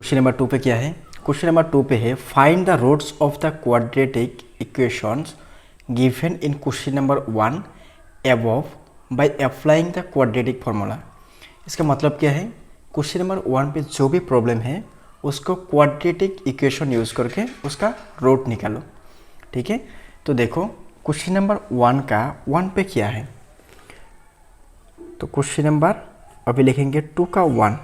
Question number 2 पे क्या है। क्वेश्चन नंबर 2 पे है find the roots of the quadratic equations given in question number 1 above by applying the quadratic formula. इसका मतलब क्या है, क्वेश्चन नंबर 1 पे जो भी प्रॉब्लम है उसको क्वाड्रेटिक इक्वेशन यूज़ करके उसका रूट निकालो। ठीक है, तो देखो क्वेश्चन नंबर 1 का 1 पे क्या है, तो क्वेश्चन नंबर अभी लिखेंगे 2 का 1,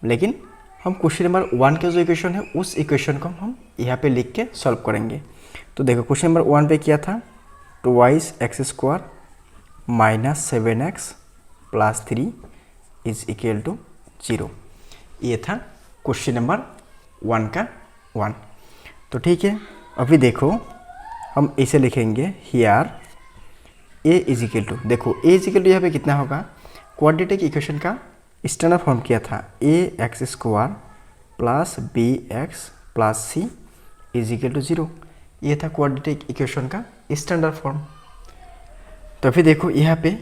लेकिन हम क्वेश्चन नंबर 1 के जो इक्वेशन है उस इक्वेशन को हम यहाँ पे लिख के सॉल्व करेंगे। तो देखो क्वेश्चन नंबर 1 पे क्या था, 2x² minus 7x plus 3 is equal to 0। ये था क्वेश्चन नंबर 1 का 1। तो ठीक है, अभी देखो हम इसे लिखेंगे here a is equal to, देखो a इज इक्वल टू यहाँ पे कितना होगा, क्वाड्रेटिक इक्वेशन का स्टैंडर्ड फॉर्म किया था ax² plus bx plus c is equal to 0। ये था क्वाड्रेटिक इक्वेशन का स्टैंडर्ड फॉर्म। तो फिर देखो यहाँ पे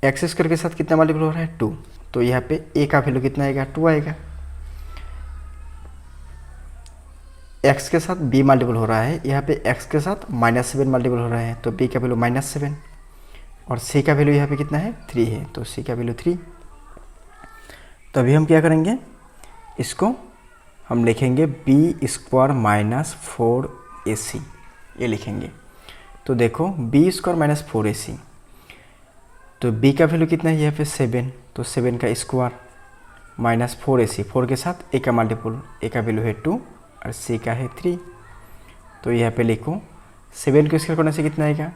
x² के साथ कितना मल्टीपल हो रहा है 2, तो यहाँ पे a का वैल्यू कितना आएगा 2 आएगा। x के साथ b मल्टीपल हो रहा है, यहाँ पे x के साथ -7 मल्टीपल हो रहा है, तो b का वैल्यू -7 और c का वैल्यू यहाँ पे कितना है 3 है, तो c का वैल्यू 3। तो अभी हम क्या करेंगे, इसको हम लिखेंगे b² माइनस 4ac, ये लिखेंगे। तो देखो b² माइनस 4ac, तो b का वैल्यू कितना है यहाँ पे 7, तो 7 का स्क्वायर माइनस 4ac, 4 के साथ a का मल्टीपल, a का वैल्यू है 2 और c का है 3। तो यहाँ पे लिखो 7 को स्क्वायर करने से कितना आएगा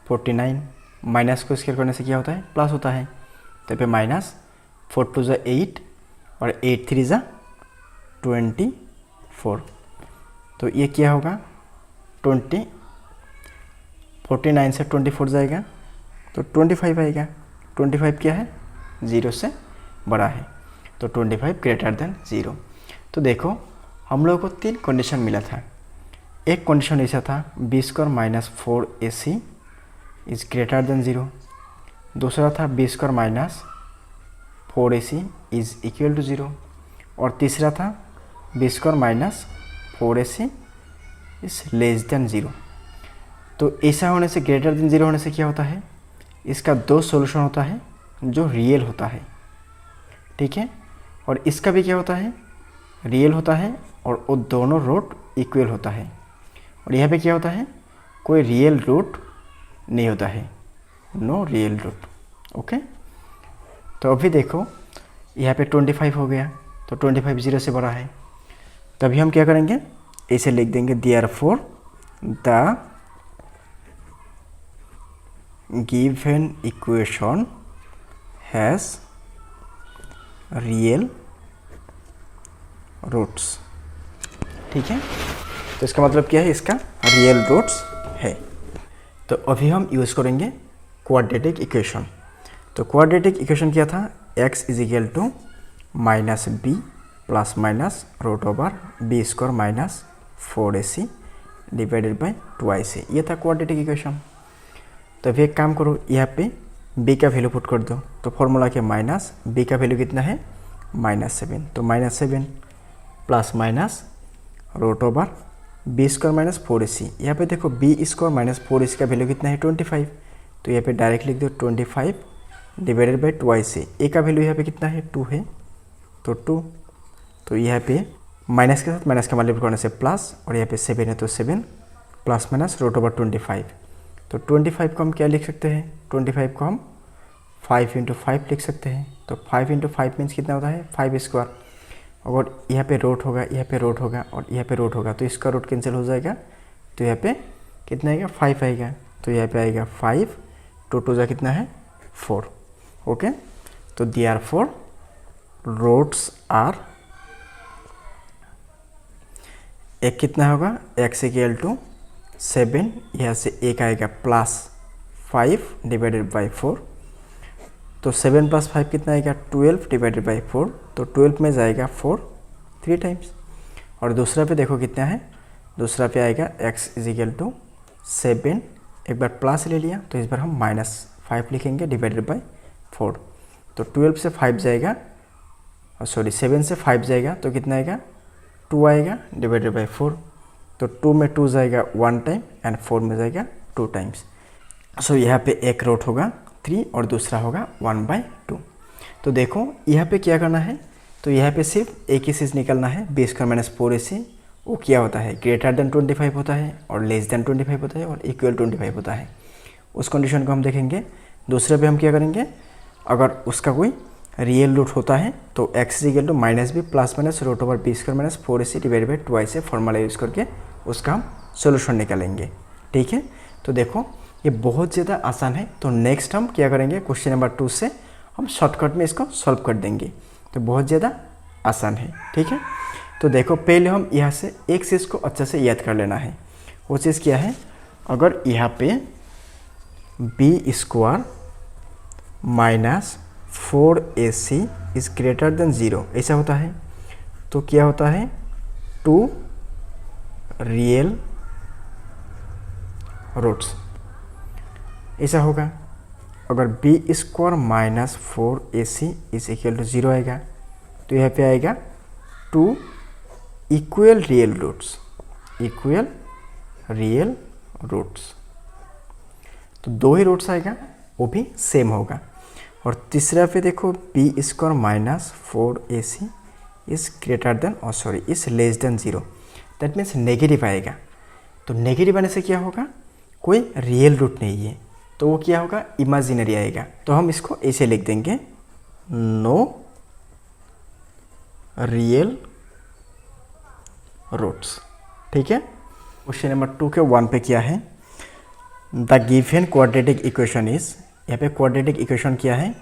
49, माइनस को स्क्वायर करने से क्या होता है प्लस होता है, तो यहाँ पे माइनस 4 2 = 8 और 8 3 = 24। तो ये क्या होगा 49 से 24 जाएगा तो 25 आएगा। 25 क्या है 0 से बड़ा है, तो 25 ग्रेटर देन 0। तो देखो हम लोगों को 3 कंडीशन मिला था। एक कंडीशन ऐसा था b² minus 4ac is greater than 0, दूसरा था b² minus 4ac is equal to 0 और तीसरा था b² minus 4ac is less than 0। तो ऐसा होने से ग्रेटर देन 0 होने से क्या होता है, इसका 2 सॉल्यूशन होता है जो रियल होता है। ठीक है, और इसका भी क्या होता है रियल होता है और वो दोनों रूट इक्वल होता है। और यहाँ पे क्या होता है कोई रियल रूट नहीं होता है, नो रियल रूट। ओके, तो अभी देखो यहाँ पे 25 हो गया, तो 25 0 से बड़ा है, तभी हम क्या करेंगे इसे लिख देंगे therefore the given equation has real roots. ठीक है, तो इसका मतलब क्या है, इसका रियल रूट्स है। तो अभी हम यूज़ करेंगे क्वाड्रेटिक इक्वेशन। तो क्वाड्रेटिक इक्वेशन क्या था, x is equal to minus b plus minus √b² minus 4ac divided by 2ac, ये था क्वाड्रेटिक इक्वेशन। तो अभी एक काम करो, यहाँ पे b का वैल्यू पुट कर दो, तो फॉर्मूला के माइनस b का वैल्यू कितना है -7, तो -7 plus minus √b² minus 4ac। यहाँ पे देखो b² माइनस 4ac का वैल्यू कितना है 25, तो यहाँ पे डायरेक्ट लिख दो 25 डिवाइडेड बाई 2ac। a का वैल्यू यहाँ पे कितना है 2 है, तो 2, तो यहाँ पे माइनस के साथ माइनस का मल्टीप्लाई करने से प्लस, और यहाँ पे 7 है तो 7 प्लस माइनस √25। तो 25 को हम क्या लिख सकते हैं, 25 को हम 5 × 5 लिख सकते हैं। तो 5 × 5 मीन्स कितना होता है 5²। अगर यहाँ पे रूट होगा, यहाँ पे रूट होगा और यहाँ पे रूट होगा, तो इसका रूट कैंसिल हो जाएगा, तो यहाँ पे कितना आएगा 5 आएगा, तो यहाँ पे आएगा 5, 2 2 कितना है 4। ओके, तो देयरफॉर रूट्स आर, एक कितना होगा x इक्वल टू 7, यहाँ से एक आएगा प्लस 5 डिवाइडेड बाई 4, तो 7 + 5 कितना आएगा 12 डिवाइडेड बाई 4, तो 12 में जाएगा 4 3 टाइम्स। और दूसरा पे देखो कितना है, दूसरा पे आएगा x इज इक्वल टू 7, एक बार प्लस ले लिया तो इस बार हम -5 लिखेंगे डिवाइडेड बाई 4, तो 12 से 5 जाएगा और सॉरी 7 से 5 जाएगा तो कितना आएगा 2 आएगा डिवाइडेड बाई 4। तो 2 में 2 जाएगा 1 टाइम एंड 4 में जाएगा 2 टाइम्स। सो यहाँ पे एक रूट होगा 3 और दूसरा होगा 1/2। तो देखो यहाँ पे क्या करना है, तो यहाँ पे सिर्फ एक ही चीज़ निकलना है, b² - 4ac वो क्या होता है, ग्रेटर देन 25 होता है और लेस देन 25 होता है और इक्वल 25 होता है। उस कंडीशन को हम देखेंगे। दूसरे पे हम क्या करेंगे, अगर उसका कोई रियल रूट होता है तो x = -b ± √b² - 4ac divide by 2a से फॉर्मूला यूज़ करके उसका हम सोल्यूशन निकालेंगे। ठीक है, तो देखो ये बहुत ज़्यादा आसान है। तो नेक्स्ट हम क्या करेंगे, क्वेश्चन नंबर 2 से हम शॉर्टकट में इसको सॉल्व कर देंगे। तो बहुत ज़्यादा आसान है। ठीक है, तो देखो पहले हम यहाँ से एक चीज़ को अच्छे से याद कर लेना है। वो चीज़ क्या है, अगर यहाँ पे b² - 4ac is greater than 0 ऐसा होता है तो क्या होता है 2 रियल रूट्स ऐसा होगा। अगर b² - 4ac is equal to 0 आएगा तो यहाँ पे आएगा 2 equal real roots, equal real roots. तो 2 ही रूट्स आएगा, वो भी सेम होगा। और तीसरा पे देखो b² - 4ac is greater than is less than 0, that means negative आएगा। तो नेगेटिव आने से क्या होगा, कोई रियल रूट नहीं है, तो वो क्या होगा, इमेजिनरी आएगा। तो हम इसको ऐसे लिख देंगे, नो रियल रूट्स। ठीक है, क्वेश्चन नंबर 2 के 1 पे क्या है, the given quadratic equation is, यहाँ पे क्वाड्रेटिक इक्वेशन क्या है,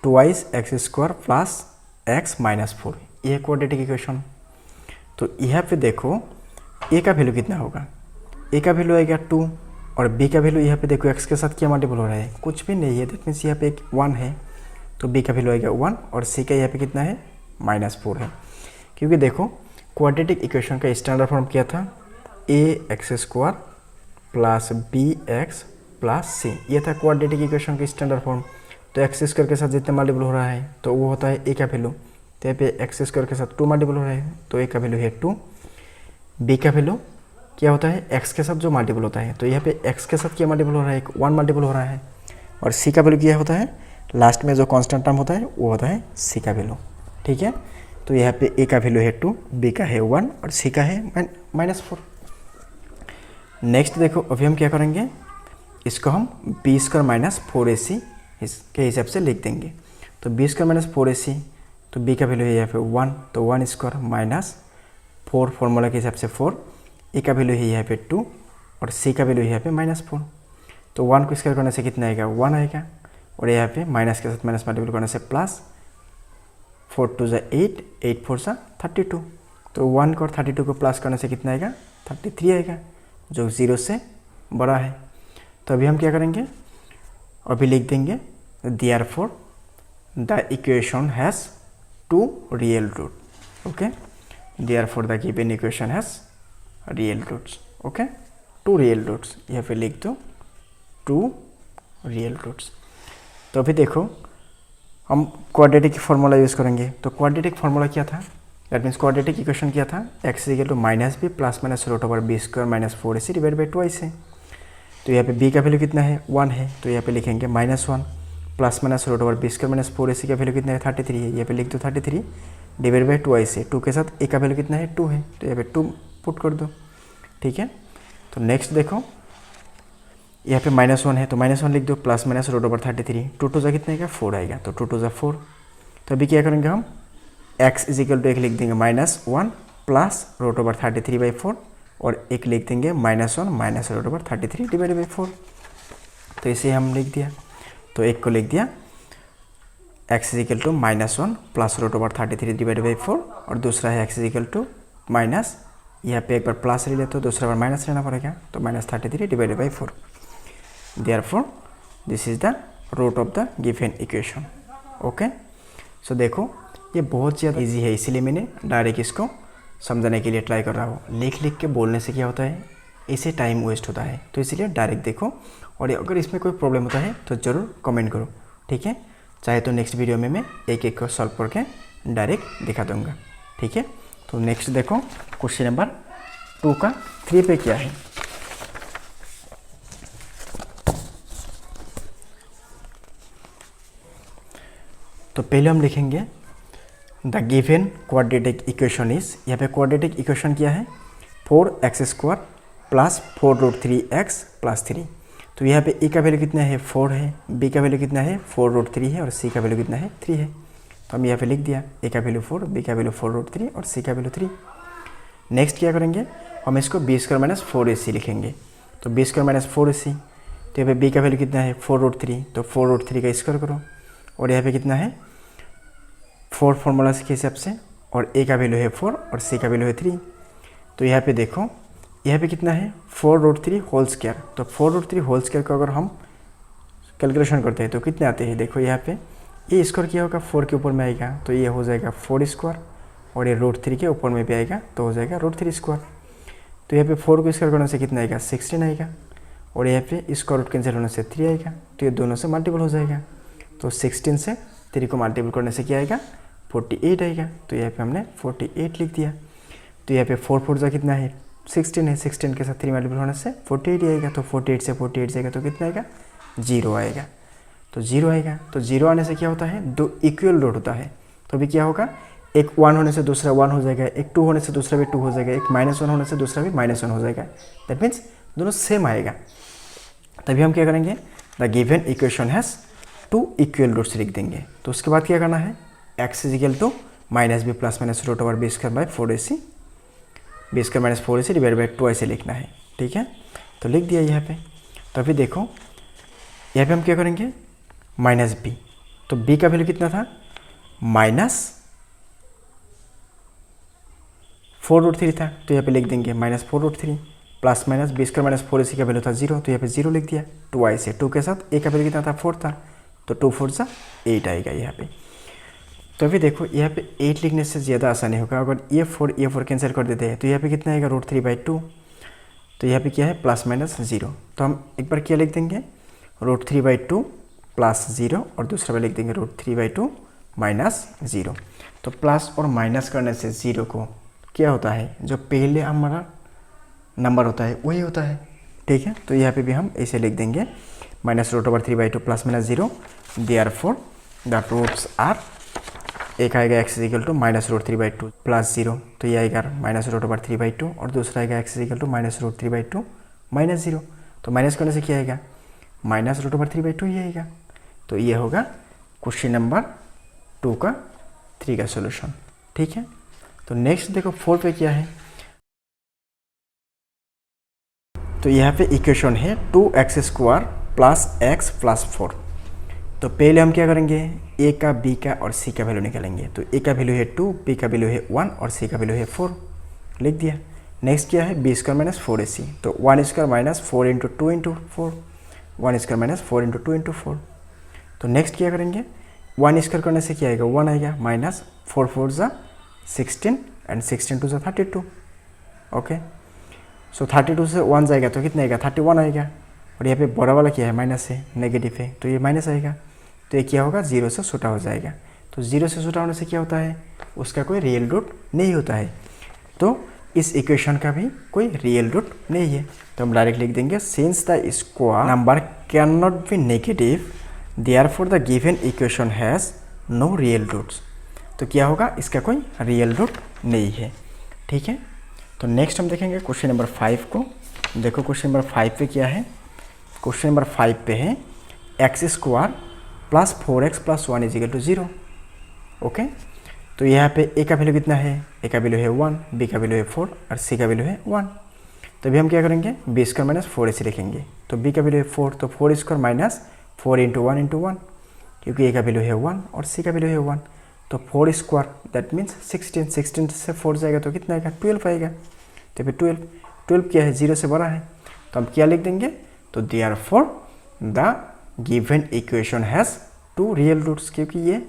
2x² प्लस x - 4, ये क्वाड्रेटिक इक्वेशन। तो यहाँ पे देखो a का वैल्यू कितना होगा, a का वैल्यू आएगा 2 और b का वैल्यू यहाँ पे देखो x के साथ क्या मल्टीपल हो रहा है, कुछ भी नहीं है, दैट मीन्स यहाँ पे एक 1 है तो b का वैल्यू आएगा 1 और c का यहाँ पे कितना है -4 है। क्योंकि देखो क्वाड्रेटिक इक्वेशन का स्टैंडर्ड फॉर्म क्या था, ax² plus bx plus c, ये था क्वाड्रेटिक इक्वेशन का स्टैंडर्ड फॉर्म। तो x² के साथ जितना मल्टीपल हो रहा है तो वो होता है a का वैल्यू, तो यहाँ पे x² के साथ 2 मल्टीपल हो रहा है तो a का वैल्यू है 2। b का वैल्यू क्या होता है, x के साथ जो मल्टीपल होता है, तो यहाँ पे x के साथ क्या मल्टीपल हो रहा है, 1 मल्टीपल हो रहा है। और c का वैल्यू क्या होता है, लास्ट में जो कांस्टेंट टर्म होता है वो होता है c का वैल्यू। ठीक है, तो यहाँ पे a का वैल्यू है 2, b का है 1 और c का है -4। नेक्स्ट देखो अभी हम क्या करेंगे, इसको हम b² - 4ac इसके हिसाब से लिख देंगे। तो b² - 4ac, तो b का वैल्यू है यहाँ पे 1 तो 1² - 4 फॉर्मूला के हिसाब से 4, a का वैल्यू है यहाँ पे 2 और c का वैल्यू है यहाँ पे -4। तो 1 को स्क्वायर करने से कितना आएगा, 1 आएगा और यहाँ पे माइनस के साथ माइनस मल्टीपल करने से प्लस, 4 2 = 8, 8 4 = 32। तो 1 को और 32 को प्लस करने से कितना आएगा, 33 आएगा, जो 0 से बड़ा है। तो अभी हम क्या करेंगे, अभी लिख देंगे therefore the equation has 2 real root. Okay, therefore the given equation has real roots. Okay, 2 real roots, यहाँ पे लिख दो 2 रियल रूट्स। तो अभी देखो हम क्वाड्रेटिक फार्मूला यूज़ करेंगे। तो क्वाड्रेटिक फार्मूला क्या था, दैट मीन्स क्वाड्रेटिक इक्वेशन क्या था, x = -b ± √b² - 4ac divide by 2a। तो यहाँ पे b का वैल्यू कितना है, 1 है, तो यहाँ पे लिखेंगे -1 प्लस √b² - 4ac का वैल्यू कितना है, 33 है, यहाँ पे लिख दो 33 डिवाइड बाई 2a। 2 के साथ a का वैल्यू कितना है, 2 है, तो यहाँ पे 2 पुट कर दो। ठीक है, तो नेक्स्ट देखो यहाँ पे -1 है तो -1 लिख दो प्लस √33, 2 2 जा कितना आएगा, 4 आएगा, तो 2 2 = 4। तो अभी क्या करेंगे हम, x = एक लिख देंगे -1 प्लस √33/4 और एक लिख देंगे -1 - √33 डिवाइड बाई 4। तो इसे हम लिख दिया, तो एक को लिख दिया x = -1 प्लस √33 डिवाइड बाई 4 और दूसरा है x = माइनस, यहाँ पे एक बार प्लस ले लेते हो दूसरा बार माइनस लेना पड़ेगा, तो -33 divide by 4। Therefore this is the root of the given equation. Okay, so देखो ये बहुत ज़्यादा इजी है, इसीलिए मैंने डायरेक्ट इसको समझाने के लिए ट्राई कर रहा हूँ। लिख लिख के बोलने से क्या होता है, इसे टाइम वेस्ट होता है, तो इसीलिए डायरेक्ट देखो। और अगर इसमें कोई प्रॉब्लम होता है तो ज़रूर कमेंट करो। ठीक है, चाहे तो नेक्स्ट वीडियो में मैं एक एक को सॉल्व करके डायरेक्ट दिखा दूंगा, ठीक है। तो नेक्स्ट देखो क्वेश्चन नंबर 2 का 3 पे क्या है। तो पहले हम लिखेंगे the given quadratic equation is, यहाँ पे क्वाड्रेटिक इक्वेशन क्या है 4x² प्लस 4√3x प्लस 3। तो यहाँ पे ए का वैल्यू कितना है 4 है, बी का वैल्यू कितना है 4√3 है और सी का वैल्यू कितना है 3 है। तो हम यहाँ पे लिख दिया ए का वैल्यू 4, बी का वैल्यू 4√3 और सी का वैल्यू 3। नेक्स्ट क्या करेंगे हम इसको b² - 4ac लिखेंगे। तो b² - 4ac, तो यहाँ पे b का वैल्यू कितना है 4√3, तो 4√3 का स्क्वायर करो और यहाँ पे कितना है 4 फॉर्मूला के हिसाब से, और a का वैल्यू है 4 और c का वैल्यू है 3। तो यहाँ पे देखो यहाँ पे कितना है 4√3 होल स्क्वायर। तो 4√3 होल स्क्वायर को अगर हम कैलकुलेशन करते हैं तो कितने आते हैं, देखो यहाँ पे ये स्क्वायर किया होगा 4 के ऊपर में आएगा तो ये हो जाएगा 4² और ये √3 के ऊपर में भी आएगा तो हो जाएगा √3²। तो यहाँ पे 4 को स्क्वायर करने से कितना आएगा 16 आएगा और यहाँ पे स्क्वायर रूट कैंसिल होने से 3 आएगा, तो ये दोनों से मल्टीपल हो जाएगा। तो 16 से 3 को मल्टीपल करने से क्या आएगा 48 आएगा। तो यहाँ पे हमने 48 लिख दिया। तो यहाँ पे 4 जा कितना है 16 है, 16 के साथ 3 मल्टीपल होने से 48 आएगा। तो 48 से 48 जाएगा तो कितना आएगा 0 आएगा। तो 0 आएगा। तो 0 आने से क्या होता है दो इक्वल डॉट होता है। तो अभी क्या होगा एक 1 होने से दूसरा 1 हो जाएगा, एक 2 होने से दूसरा भी 2 हो जाएगा, एक -1 होने से दूसरा भी -1 हो जाएगा। दैट मीन्स दोनों सेम आएगा। तभी हम क्या करेंगे the given equation has 2 equal dots लिख देंगे। तो उसके बाद क्या करना है x = -b + (√b² / 4ac) b² - 4ac divide by 2 ऐसे लिखना है, ठीक है। तो लिख दिया यहाँ पे। तो अभी देखो यहाँ पे हम क्या करेंगे -b, तो b का वैल्यू कितना था -4√3 था, तो यहाँ पे लिख देंगे -4√3 प्लस माइनस b² - 4ac का वैल्यू था 0, तो यहाँ पे 0 लिख दिया। 2 ऐसे 2 के साथ a का वैल्यू कितना था 4 था, तो 2 4 जा 8 आएगा यहाँ पे। तो अभी देखो यहाँ पे 8 लिखने से ज़्यादा आसानी होगा। अगर ये 4 कैंसिल कर देते हैं तो यहाँ पे कितना आएगा √3/2। तो यहाँ पे क्या है +-0, तो हम एक बार क्या लिख देंगे √3/2 + 0 और दूसरा बार लिख देंगे √3/2 - 0। तो प्लस और माइनस करने से 0 को क्या होता है जो पहले हमारा नंबर होता है वही होता है, ठीक है। तो यहाँ पे भी हम ऐसे लिख देंगे -√3/2 + -0 देयरफॉर द रूट्स आर, एक आएगा x = -√3/2 + 0, तो ये आएगा -√3/2 और दूसरा आएगा x = -√3/2 - 0। तो माइनस करने से क्या आएगा -√3/2 ही आएगा। तो ये होगा क्वेश्चन नंबर 2 का 3 का सोल्यूशन, ठीक है। तो नेक्स्ट देखो 4 पे क्या है। तो यहाँ पे इक्वेशन है 2x² + x + 4। तो पहले हम क्या करेंगे a का b का और c का वैल्यू निकालेंगे। तो a का वैल्यू है 2, b का वैल्यू है 1 और c का वैल्यू है 4, लिख दिया। नेक्स्ट क्या है b² - 4ac, तो 1² - 4 × 2 × 4, 1² - 4 × 2 × 4। तो नेक्स्ट क्या करेंगे 1² करने से क्या आएगा 1 आएगा, -4 4 जा 16 एंड 16 2 जा 32। ओके, सो 32 से 1 जाएगा तो कितना आएगा 31 आएगा। और यहाँ पे बड़ा वाला क्या है माइनस है, नेगेटिव है, तो ये माइनस आएगा। तो ये क्या होगा 0 से छोटा हो जाएगा। तो 0 से छोटा होने से क्या होता है उसका कोई रियल रूट नहीं होता है। तो इस इक्वेशन का भी कोई रियल रूट नहीं है। तो हम डायरेक्ट लिख देंगे since the square number can not be negative therefore the given equation has no real roots. तो क्या होगा इसका कोई रियल रूट नहीं है, ठीक है। तो नेक्स्ट हम देखेंगे क्वेश्चन नंबर 5 को। देखो क्वेश्चन नंबर 5 पे क्या है। क्वेश्चन नंबर 5 पे है x² + 4x + 1 = 0। ओके, तो यहाँ पे a का वैल्यू कितना है, a का वैल्यू है 1, b का वैल्यू है 4 और c का वैल्यू है 1। तो अभी हम क्या करेंगे b² - 4ac लिखेंगे। तो b का वैल्यू है 4, तो 4² - 4 × 1 × 1, क्योंकि a का वैल्यू है 1 और c का वैल्यू है 1। तो 4² दैट मीन्स 16, 16 से 4 जाएगा तो कितना आएगा 12 आएगा। तो फिर 12 क्या है 0 से बड़ा है, तो हम क्या लिख देंगे तो therefore the given equation has 2 real roots, क्योंकि ये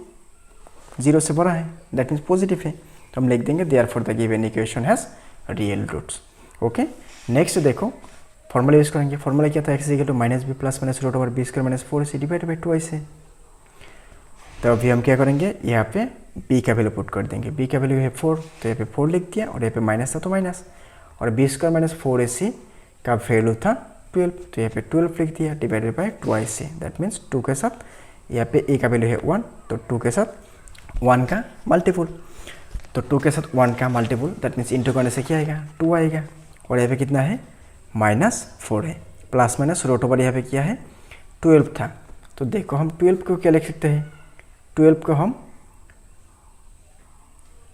0 से बड़ा है दैट मीन्स पॉजिटिव है। तो हम लिख देंगे therefore the given equation has real roots. Okay, next देखो फॉर्मूला यूज़ करेंगे। फॉर्मूला क्या था x = -b + (√b² - 4ac divide by 2 ऐसे। तो अभी हम क्या करेंगे, यहाँ पे b का वैल्यू पुट कर देंगे। b का वैल्यू है 4, तो यहाँ पे 4 लिख दिया, और यहाँ पे माइनस था तो माइनस, और b स्क्वायर माइनस 4ac का वैल्यू था 12, तो यहाँ पे 12 लिख दिया divided by 2ac। That means 2 के साथ यहाँ पे a का वैल्यू है 1, तो 2 के साथ 1 का मल्टीपुल, तो 2 के साथ 1 का मल्टीपुल, दैट मीन्स इंटू करने से क्या आएगा, 2 आएगा। और यहाँ पे कितना है, -4 है। प्लस माइनस रूट ओवर यहाँ पे क्या है, 12 था। तो देखो हम 12 को क्या लिख सकते हैं, 12 को हम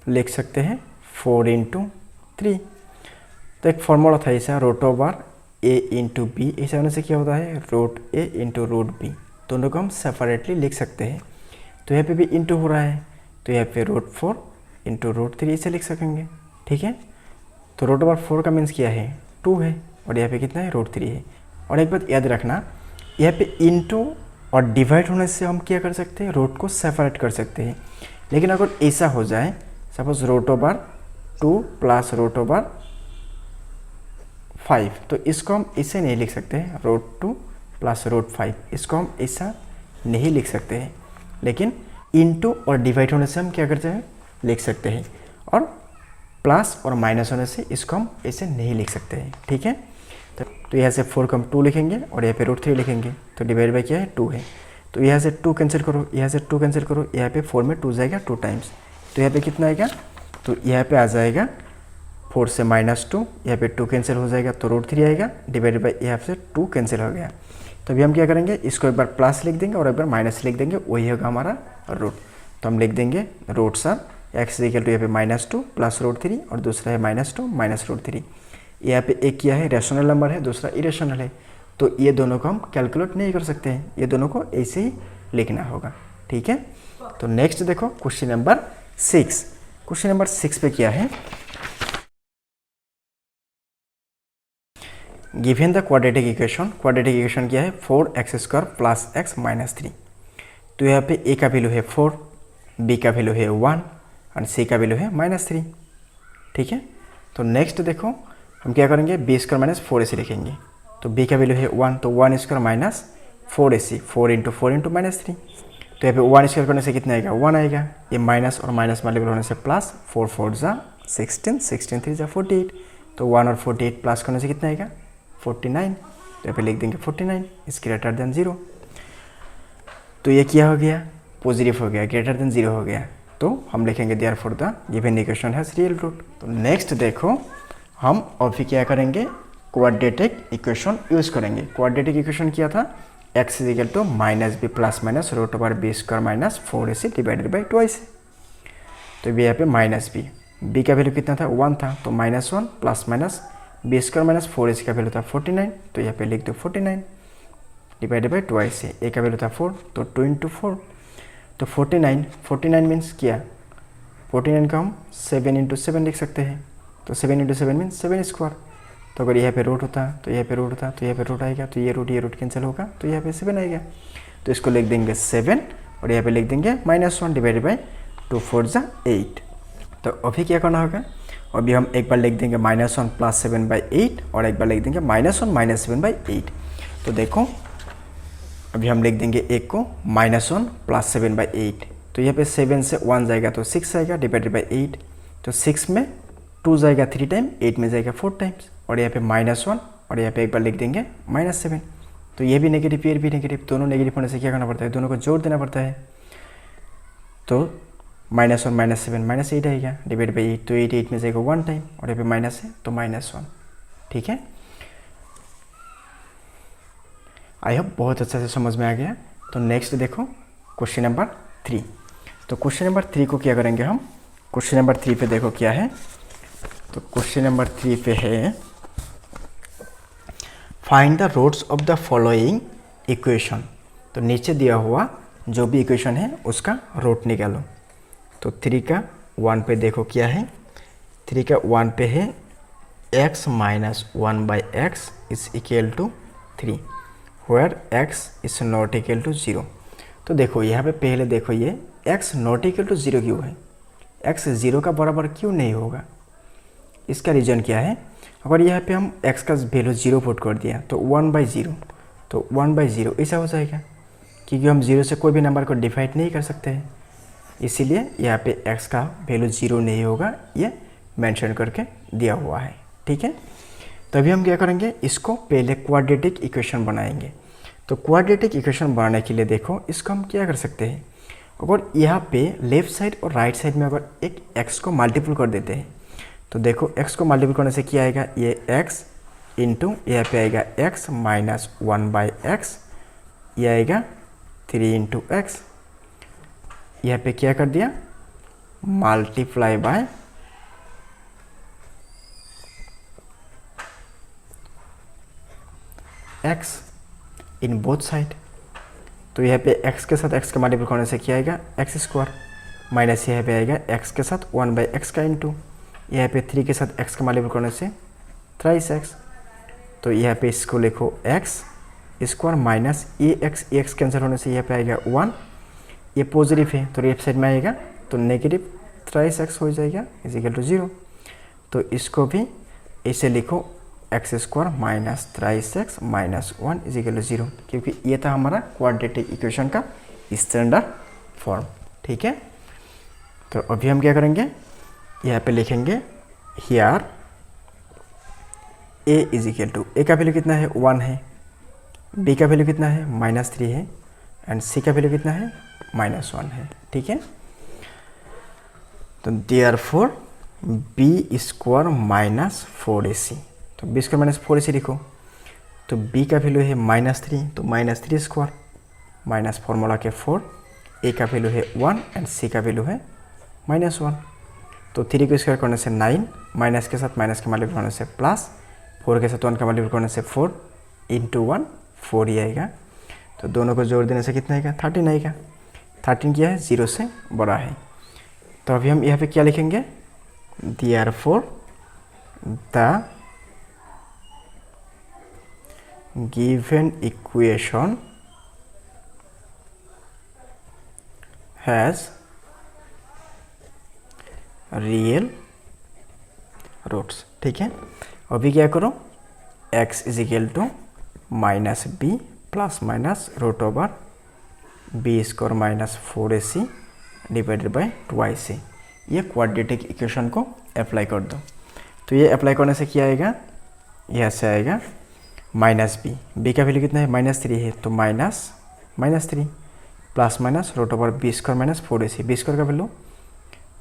लिख सकते हैं 4 × 3। तो एक फॉर्मूला था ऐसा, रूट ओवर a × b, ऐसा होने से क्या होता है, रूट a × रूट b। दोनों को हम सेपरेटली लिख सकते हैं। तो यहाँ पे भी इंटू हो रहा है, तो यहाँ पे √4 × √3 इसे लिख सकेंगे। ठीक है, तो रूट ओवर 4 का मीन्स क्या है, 2 है, और यहाँ पे कितना है, √3 है। और एक बात याद रखना, यहाँ पे इंटू और डिवाइड होने से हम क्या कर सकते हैं, रूट को सेपरेट कर सकते हैं। लेकिन अगर ऐसा हो जाए, सपोज √2 प्लस √5, तो इसको हम इसे नहीं लिख सकते हैं, √2 प्लस √5, इसको हम ऐसा नहीं लिख सकते हैं। लेकिन इंटू और डिवाइड होने से हम क्या करते हैं, लिख सकते हैं, और प्लस और माइनस होने से इसको हम ऐसे नहीं लिख सकते हैं। ठीक है, तो यहाँ से 4 को हम 2 लिखेंगे, और यहाँ पे √3 लिखेंगे, तो डिवाइड बाई क्या है, 2 है। तो यहाँ से 2 कैंसिल करो, यहाँ से 2 कैंसिल करो, यहाँ पे 4 में 2 जाएगा 2 टाइम्स, तो यहाँ पे कितना आएगा, तो यहाँ पे आ जाएगा 4 से -2, यहाँ पे 2 कैंसिल हो जाएगा, तो √3 आएगा, डिवाइडेड बाई यहाँ से 2 कैंसिल हो गया। तो अभी हम क्या करेंगे, इसको एक बार प्लस लिख देंगे और एक बार माइनस लिख देंगे, वही होगा हमारा रूट। तो हम लिख देंगे roots are x equal to यहाँ पे -2 प्लस √3, और दूसरा है -2 माइनस √3। यहाँ पे एक क्या है, रैशनल नंबर है, दूसरा इरेशनल है, तो ये दोनों को हम कैलकुलेट नहीं कर सकते हैं, ये दोनों को ऐसे ही लिखना होगा। ठीक है, तो नेक्स्ट देखो क्वेश्चन नंबर 6। क्वेश्चन नंबर 6 पे क्या है, given the quadratic equation. Quadratic equation क्या है, 4x² प्लस x -3। तो यहाँ पे a का वैल्यू है 4, b का वैल्यू है 1 और c का वैल्यू है -3। ठीक है, तो नेक्स्ट देखो हम क्या करेंगे, b² माइनस 4ac लिखेंगे। तो b का वैल्यू है 1, तो 1² माइनस 4ac, 4 × 4 × -3। तो यहाँ पे 1² करने से कितना आएगा, 1 आएगा, ये माइनस और माइनस मल्टीपल होने से प्लस, 4 4 जा 16, 16 3 जा 48, तो 1 और 48 प्लस करने से कितना आएगा, 49। तो यहाँ पे लिख देंगे 49 इज ग्रेटर देन 0। तो ये क्या हो गया, पॉजिटिव हो गया, ग्रेटर देन 0 हो गया, तो हम लिखेंगे therefore the given equation has real root. तो नेक्स्ट देखो हम अभी क्या करेंगे, क्वाड्रेटिक इक्वेशन यूज करेंगे। क्वाड्रेटिक इक्वेशन क्या था, x equal to -b plus minus √b² minus 4ac divided by 2ac। तो भी यहाँ पे -b का वैल्यू कितना था, 1 था, तो -1 plus minus b² minus 4ac का वैल्यू था 49, तो यहाँ पे लिख दो 49 डिवाइडेड बाई 2ac। a का वैल्यू था 4, तो 2 × 4, तो 49 मीन्स क्या, 49 का हम 7 × 7 लिख सकते हैं, तो 7 × 7 मीन्स 7²। तो अगर यहाँ पे रूट होता तो यहाँ पे रूट होता, तो यहाँ पे रूट आएगा, तो ये रूट कैंसिल होगा, तो यहाँ पे 7 आएगा, तो इसको लिख देंगे 7, और यहाँ पे लिख देंगे -1 डिवाइडेड बाई 2 4 जा 8। तो अभी क्या करना होगा, अभी हम एक बार लिख देंगे -1 प्लस 7/8, और एक बार लिख देंगे -1 माइनस 7/8। तो देखो अभी हम लिख देंगे एक को -1 प्लस 7/8, तो यहाँ पे 7 से 1 जाएगा तो 6 आएगा डिवाइडेड बाई 8, तो 6 में 2 जाएगा 3 टाइम, 8 में जाएगा 4 टाइम्स, और यहाँ पे -1, और यहाँ पे एक बार लिख देंगे -7। तो ये भी नेगेटिव, ये भी नेगेटिव, दोनों नेगेटिव होने से क्या करना पड़ता है, दोनों को जोड़ देना पड़ता है। तो -1 माइनस 7 -8 आएगा डिवाइड बाई 8, तो 8 में जाएगा 1 टाइम, और यहाँ पे माइनस है तो -1। ठीक है, आई होप बहुत अच्छा से समझ में आ गया। तो नेक्स्ट देखो क्वेश्चन नंबर 3। तो क्वेश्चन नंबर 3 को क्या करेंगे हम, क्वेश्चन नंबर 3 पे देखो क्या है, तो क्वेश्चन नंबर 3 पे है find the roots of the following equation. तो नीचे दिया हुआ जो भी इक्वेशन है उसका रूट निकालो। तो 3 का 1 पे देखो क्या है, 3 का 1 पे है x minus 1/x is equal to 3 where x is not equal to 0। तो देखो यहाँ पे पहले देखो ये x नॉट इक्वल टू 0 क्यों है, x 0 का बराबर क्यों नहीं होगा, इसका रीज़न क्या है। अगर यहाँ पे हम x का वैल्यू 0 पुट कर दिया तो 1/0, तो 1/0 ऐसा हो जाएगा। क्योंकि हम 0 से कोई भी नंबर को डिवाइड नहीं कर सकते हैं, इसीलिए यहाँ पे x का वैल्यू 0 नहीं होगा, ये मेंशन करके दिया हुआ है। ठीक है, तो अभी हम क्या करेंगे, इसको पहले क्वाड्रेटिक इक्वेशन बनाएंगे। तो क्वाड्रेटिक इक्वेशन बनाने के लिए देखो, इसको हम क्या कर सकते हैं, अगर यहाँ पे लेफ्ट साइड और राइट साइड में अगर एक x को मल्टीपल कर देते हैं, तो देखो x को मल्टीपल करने से क्या आएगा, ये x इंटू यहाँ पे आएगा x माइनस 1/x, ये आएगा 3 इंटू एक्स, यहाँ पे क्या कर दिया, multiply by x in both side. तो यहाँ पे x के साथ x का मल्टीपल करने से क्या आएगा, एक्स स्क्वायर, माइनस यहाँ पे आएगा x के साथ 1/x का इंटू, यहाँ पे 3 के साथ x का मल्टीपल करने से 3x। तो यहाँ पे इसको लिखो x स्क्वायर माइनस ए एक्स कैंसिल होने से यहाँ पे आएगा 1, ये पॉजिटिव है तो लेफ्ट साइड में आएगा तो नेगेटिव 3x हो जाएगा इज इक्वल टू 0। तो इसको भी ऐसे लिखो, x square minus 3x minus 1 is equal to 0, क्योंकि ये था हमारा क्वाड्रेटिक इक्वेशन का स्टैंडर्ड फॉर्म। ठीक है, तो अभी हम क्या करेंगे, यहाँ पे लिखेंगे here a is equal to, A का वैल्यू कितना है 1 है, b का वैल्यू कितना है -3 है, एंड c का वैल्यू कितना है -1 है। ठीक है, तो therefore b square minus 4ac, तो b स्क्वायर माइनस 4ac लिखो। तो b का वैल्यू है -3, तो -3 स्क्वायर माइनस फॉर्मूला के 4, a का वैल्यू है 1 एंड c का वैल्यू है -1। तो 3 को स्क्वायर करने से 9, माइनस के साथ माइनस का मल्टीप्लाई करने से प्लस, 4 के साथ 1 का मल्टीप्लाई करने से 4 इंटू 1 4 ही आएगा। तो दोनों को जोड़ देने से कितना आएगा, 13 आएगा। 13 क्या है, 0 से बड़ा है। तो अभी हम यहाँ पे क्या लिखेंगे, therefore the given equation has real roots. ठीक है, अभी क्या करो, x is equal to minus B plus minus root over B square minus 4ac divided by 2ac, ये क्वाड्रेटिक इक्वेशन को अप्लाई कर दो। तो ये अप्लाई करने से क्या आएगा, यहाँ से आएगा -b का वैल्यू कितना है -3 है, तो -3 plus minus root over B square minus 4ac, B square का value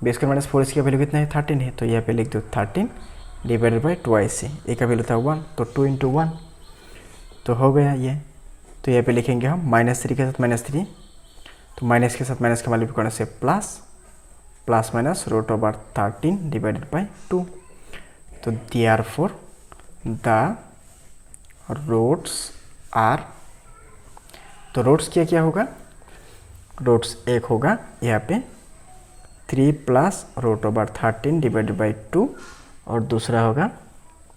B square minus 4ac का वैल्यू कितना है 13 है, तो यहाँ पे लिख दो 13 डिवाइडेड बाई 2ac, ए का वैल्यू था 1 तो 2 इंटू 1 तो हो गया ये। तो यहाँ पे लिखेंगे हम -3 के साथ -3, तो माइनस के साथ माइनस का मल्टीप्लाई करने से plus minus root over 13 divided by 2। तो देयरफॉर द रूट्स आर, तो रूट्स क्या होगा, रूट्स एक होगा यहाँ पे 3 plus root over 13 divided by 2, और दूसरा होगा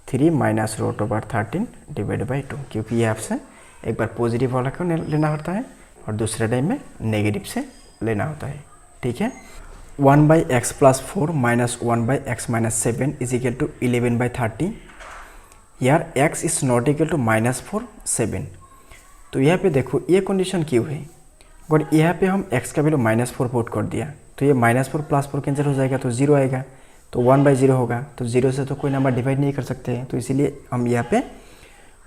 3 minus root over 13 divided by 2, क्योंकि ये आपसे एक बार पॉजिटिव वाला को लेना होता है और दूसरे टाइम में नेगेटिव से लेना होता है। ठीक है, 1/x plus 4 minus 1/x minus 7 is equal to 11/30, यार x is not equal to -4 7। तो यहाँ पे देखो ये कंडीशन क्यों है, अगर यहाँ पे हम x का वैल्यू -4 पुट कर दिया तो ये -4 प्लस 4 कैंसिल हो जाएगा तो 0 आएगा, तो 1/0 होगा, तो 0 से तो कोई नंबर डिवाइड नहीं कर सकते हैं, तो इसीलिए हम यहाँ पे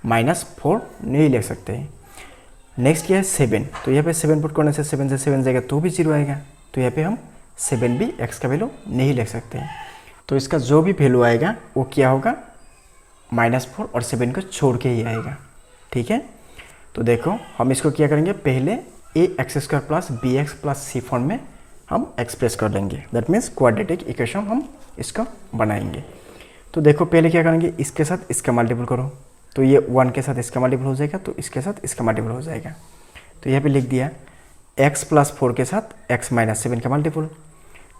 -4 नहीं लिख सकते हैं। नेक्स्ट क्या है 7, तो यहाँ पे 7 पुट करने से 7 से 7 जाएगा तो भी 0 आएगा, तो यहाँ पे हम 7 भी x का वैल्यू नहीं लिख सकते हैं। तो इसका जो भी वैल्यू आएगा वो क्या होगा, -4 और 7 को छोड़ के ही आएगा। ठीक है, तो देखो हम इसको क्या करेंगे, पहले ax² plus bx plus c form में हम एक्सप्रेस कर लेंगे, दैट मीन्स क्वाड्रेटिक इक्वेशन हम इसका बनाएंगे। तो देखो पहले क्या करेंगे, इसके साथ इसका मल्टीपल करो, तो ये 1 के साथ इसका मल्टीपल हो जाएगा, तो इसके साथ इसका मल्टीपल हो जाएगा। तो यहाँ पे लिख दिया x प्लस 4 के साथ x माइनस 7 का मल्टीपल,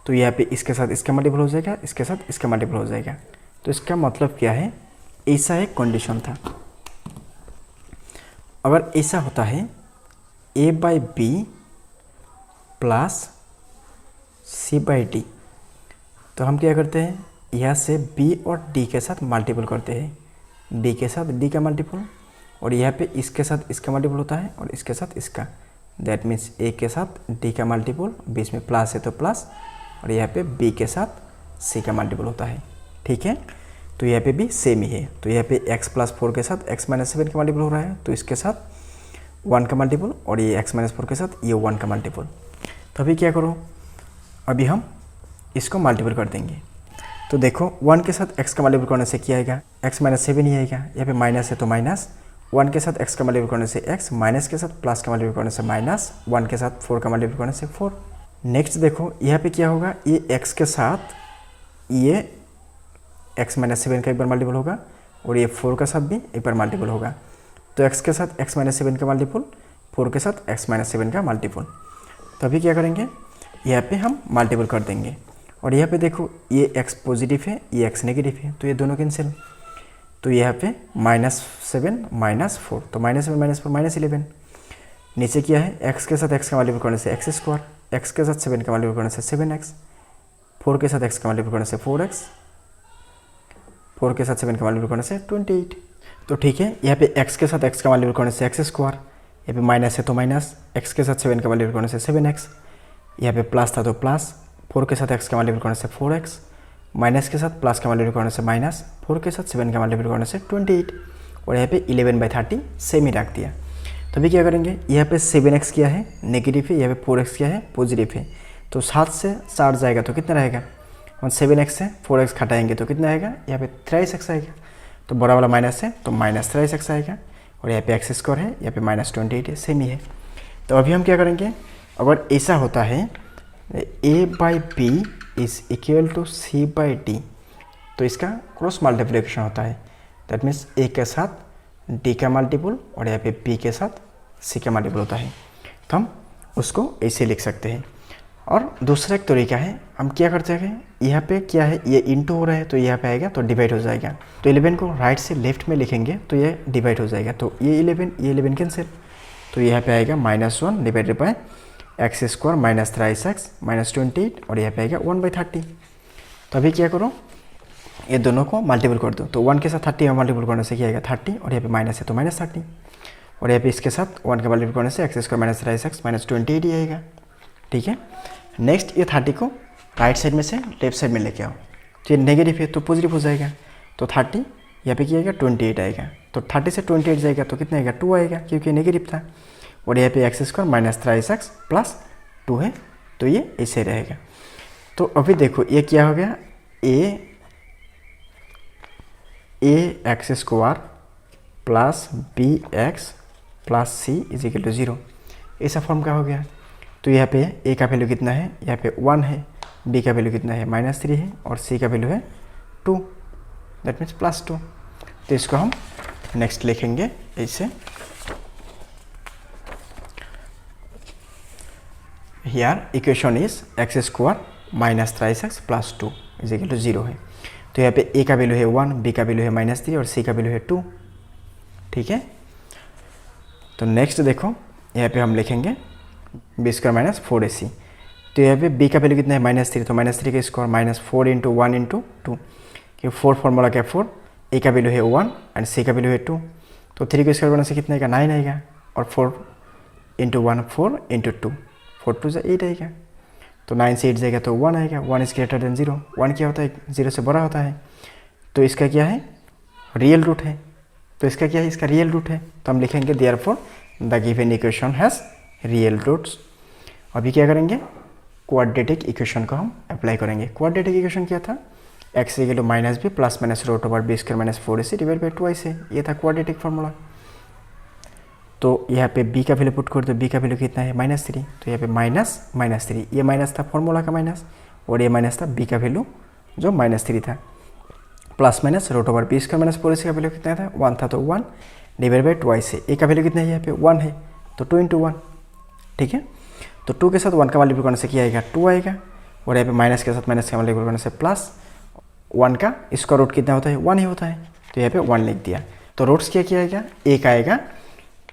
तो यहाँ पे इसके साथ इसका मल्टीपल हो जाएगा, इसके साथ इसका मल्टीपल हो जाएगा। तो इसका मतलब क्या है, ऐसा एक कंडीशन था। अगर ऐसा होता है a/b प्लस c/d, तो हम क्या करते हैं, यहाँ से b और d के साथ मल्टीपल करते हैं, d के साथ d का मल्टीपल, और यहाँ पे इसके साथ इसका मल्टीपल होता है और इसके साथ इसका, दैट मीन्स ए के साथ डी का मल्टीपल, बीच में प्लस है तो प्लस, और यहाँ पे बी के साथ सी का मल्टीपल होता है। ठीक है, तो यहाँ पे भी सेम ही है। तो यहाँ पे x + 4 के साथ x - 7 का मल्टीपल हो रहा है, तो इसके साथ 1 का मल्टीपल, और ये x - 4 के साथ ये 1 का मल्टीपल। तो अभी क्या करो, अभी हम इसको मल्टीपल कर देंगे। तो देखो 1 के साथ x का मल्टीपल करने से क्या आएगा, x - 7 ही आएगा। यहाँ पे माइनस है तो माइनस, 1 के साथ x का मल्टीपल करने से x, माइनस के साथ प्लस का मल्टीपल करने से माइनस, 1 के साथ 4 का मल्टीपल करने से 4। नेक्स्ट देखो यहाँ पे क्या होगा, ये x के साथ ये x - 7 का एक बार मल्टीपल होगा, और ये 4 का साथ भी एक बार मल्टीपल होगा। तो x के साथ x - 7 का मल्टीपल, 4 के साथ x - 7 का मल्टीपल। तो अभी क्या करेंगे, यहाँ पे हम मल्टीपल कर देंगे, और यहाँ पे देखो ये x पॉजिटिव है, ये x नेगेटिव है, तो ये दोनों कैंसिल। तो यहाँ पे -7 - 4, तो -7 - 4 -11। नीचे क्या है, x के साथ x का मल्टीपल करने से x², x के साथ 7 का मल्टीपल करने से 7x, 4 के साथ x का मल्टीपल करने से 4x, 4 के साथ 7 का मल्टीपल करने से 28। तो ठीक है, यहाँ पे x के साथ x का मल्टीपल करने से x², यहाँ पे माइनस है तो माइनस, x के साथ 7 का मल्टीपल करने से 7x, यहाँ पे प्लस था तो प्लस, 4 के साथ x का मल्टीपल करने से 4x, माइनस के साथ प्लस का मल्टीपल करने से माइनस, 4 के साथ 7 का मल्टीपल करने से 28, और यहाँ पे 11/30 सेम ही रख दिया। तो अभी क्या करेंगे, यहाँ पे 7x क्या है नेगेटिव है, यहाँ पे 4x क्या है पॉजिटिव है, तो 7 से 60 जाएगा तो कितना रहेगा, और 7x से 4x घटाएंगे तो कितना आएगा, यहाँ पे 23x आएगा। तो बड़ा वाला माइनस है तो -23x आएगा, और यहाँ पे x² है, यहाँ पे -28 है, सेम ही है। तो अभी हम क्या करेंगे, अगर ऐसा होता है a/b = c/d, तो इसका क्रॉस मल्टीप्लिकेशन होता है। दैट मीन्स a के साथ d का मल्टीपल, और यहाँ पे b के साथ c का मल्टीपल होता है। तो हम उसको ऐसे लिख सकते हैं। और दूसरा एक तरीका है, हम क्या करते हैं, यहाँ पे क्या है, ये इंटू हो रहा है तो यहाँ पे आएगा तो डिवाइड हो जाएगा। तो 11 को राइट से लेफ्ट में लिखेंगे तो ये डिवाइड हो जाएगा, तो ये 11 कैंसिल, तो यहाँ पे आएगा -1 डिवाइडेड बाय x² -3x -28, और यहाँ पे आएगा 1/30। तो अभी क्या करो, ये दोनों को मल्टीपल कर दो, तो 1 के साथ 30 मल्टीपल करने से क्या आएगा 30, और यहाँ पे माइनस है तो -30, और यहाँ पे इसके साथ 1 का मल्टीपल करने से x² -3x -28 ही आएगा। ठीक है, नेक्स्ट ये 30 को राइट साइड में से लेफ्ट साइड में लेके आओ, तो ये नेगेटिव है तो पॉजिटिव हो जाएगा, तो 30 यहाँ पे क्या आएगा 28 आएगा, तो 30 से 28 जाएगा तो कितना आएगा 2 आएगा, क्योंकि नेगेटिव था, और यहाँ पे x² -3x + 2 है, तो ये ऐसे रहेगा। तो अभी देखो ये क्या हो गया, ax² + bx + c = 0, ऐसा फॉर्म का हो गया। तो यहाँ पे a का वैल्यू कितना है, यहाँ पे 1 है, b का वैल्यू कितना है -3 है, और c का वैल्यू है 2, दैट मीन्स +2। तो इसको हम नेक्स्ट लिखेंगे ऐसे, here equation is x² -3x + 2 = 0 है। तो यहाँ पे a का वैल्यू है 1, b का वैल्यू है -3, और c का वैल्यू है 2। ठीक है, तो नेक्स्ट देखो यहाँ पे हम लिखेंगे b² - 4ac। तो यहाँ पे b का वैल्यू कितना है -3, तो -3 का स्क्वायर -4 × 1 × 2, कि 4 फॉर्मूला क्या 4, a का वैल्यू है 1 एंड c का वैल्यू है 2, तो 3 को स्क्वायर करने से कितना आएगा 9 आएगा, और 4 × 1 4 × 2 4 2 8 आएगा, तो 9 से 8 जाएगा तो 1 आएगा। 1 इज ग्रेटर देन 0, 1 क्या होता है 0 से बड़ा होता है, तो इसका क्या है रियल रूट है, तो इसका क्या है इसका रियल रूट है, तो हम लिखेंगे therefore the given equation has real roots. अभी क्या करेंगे, क्वाड्रेटिक इक्वेशन को हम अप्लाई करेंगे। क्वाड्रेटिक इक्वेशन क्या था, x = -b + (√b² - 4ac / 2ac), ये था क्वाड्रेटिक फार्मूला। तो यहाँ पे b का वैल्यू पुट कर दो, b का वैल्यू कितना है -3, तो यहाँ पे -3, ये माइनस था फॉर्मूला का माइनस, और ये माइनस था b का वैल्यू जो -3 था, प्लस माइनस (√b² - 4ac) का वैल्यू कितना था 1 था, तो 1 डिवाइड बाई 2ac, a का वैल्यू कितना है यहाँ पे 1 है, तो 2 × 1। ठीक है, तो 2 के साथ 1 का मल्टीपल करने से क्या आएगा 2 आएगा, और यहाँ पे माइनस के साथ माइनस का मल्टीपल करने से प्लस, 1 का इसका रूट कितना होता है 1 ही होता है, तो यहाँ पे 1 लिख दिया। तो रूट्स क्या क्या आएगा, एक आएगा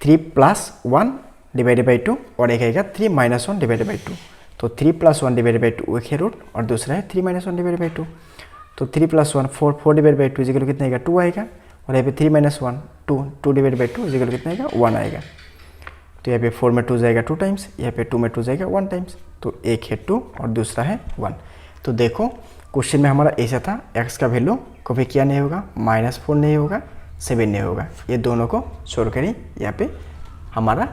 3 + 1 डिवाइडेड बाई 2, और एक आएगा 3 - 1 डिवाइडेड बाई 2, तो 3 + 1 डिवाइडेड बाई 2 एक है रूट, और दूसरा है 3 - 1 डिवाइडेड बाई 2, तो 3 + 1 4, 4 डिवाइडेड बाई 2 = कितना आएगा 2 आएगा, और यहाँ पे 3 - 1 2, 2 डिवाइडेड बाई 2 = कितना आएगा 1 आएगा। तो यहाँ पे 4 में 2 जाएगा 2 टाइम्स, यहाँ पे 2 में 2 जाएगा 1 टाइम्स, तो एक है 2 और दूसरा है 1। तो देखो क्वेश्चन में हमारा ऐसा था, x का वैल्यू कभी क्या नहीं होगा, -4 नहीं होगा, 7 नहीं होगा, ये दोनों को छोड़कर ही यहाँ पे हमारा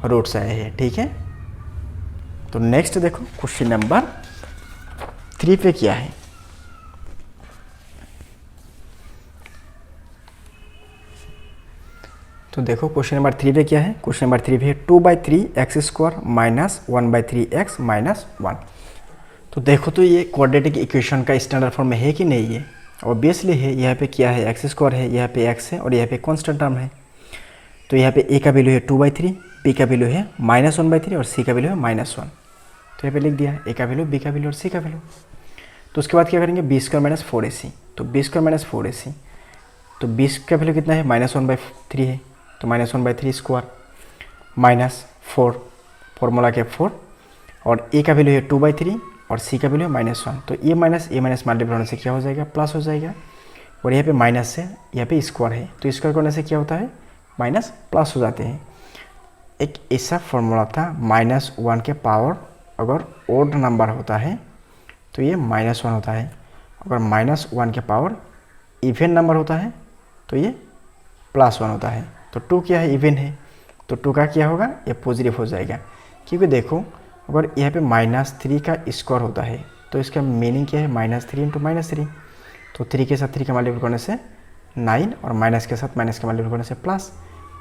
रूट्स आए हैं। ठीक है, तो नेक्स्ट देखो क्वेश्चन नंबर 3 पे क्या है। तो देखो क्वेश्चन नंबर 3 पे क्या है। क्वेश्चन नंबर 3 पे है 2/3x² माइनस 1/3x माइनस 1। तो देखो तो ये क्वाड्रेटिक इक्वेशन का स्टैंडर्ड फॉर्म में है कि नहीं है, ऑब्वियसली है। यहाँ पे क्या है, x² है, यहाँ पे x है और यहाँ पे कॉन्स्टेंट टर्म है। तो यहाँ पे a का वैल्यू है 2/3, b का वैल्यू है -1/3 और c का वैल्यू है -1। तो यहाँ पे लिख दिया a का वैल्यू, b का वैल्यू और c का वैल्यू। तो उसके बाद क्या करेंगे, b² - 4ac। तो b² - 4ac, तो b का वैल्यू कितना है, -1/3 है, तो -1/3² -4, फॉर्मूला के 4, और a का वैल्यू है 2/3 और c का वैल्यू है -1। तो ये माइनस ए माइनस मल्टीप्लाई होने से क्या हो जाएगा, प्लस हो जाएगा। और यहाँ पे माइनस है, यहाँ पे स्क्वायर है, तो स्क्वायर करने से क्या होता है, माइनस प्लस हो जाते हैं। एक ऐसा फॉर्मूला था, -1 के पावर अगर ओड नंबर होता है तो ये -1 होता है, अगर -1 के पावर इवन नंबर होता है तो ये +1 होता है। तो 2 क्या है, इवन है, तो 2 का क्या होगा, ये पॉजिटिव हो जाएगा। क्योंकि देखो अगर यहाँ पे -3 का स्क्वायर होता है तो इसका मीनिंग क्या है, -3 × -3, तो 3 के साथ 3 का मल्टीप्लाई करने से 9 और माइनस के साथ माइनस का मल्टीप्लाई करने से प्लस,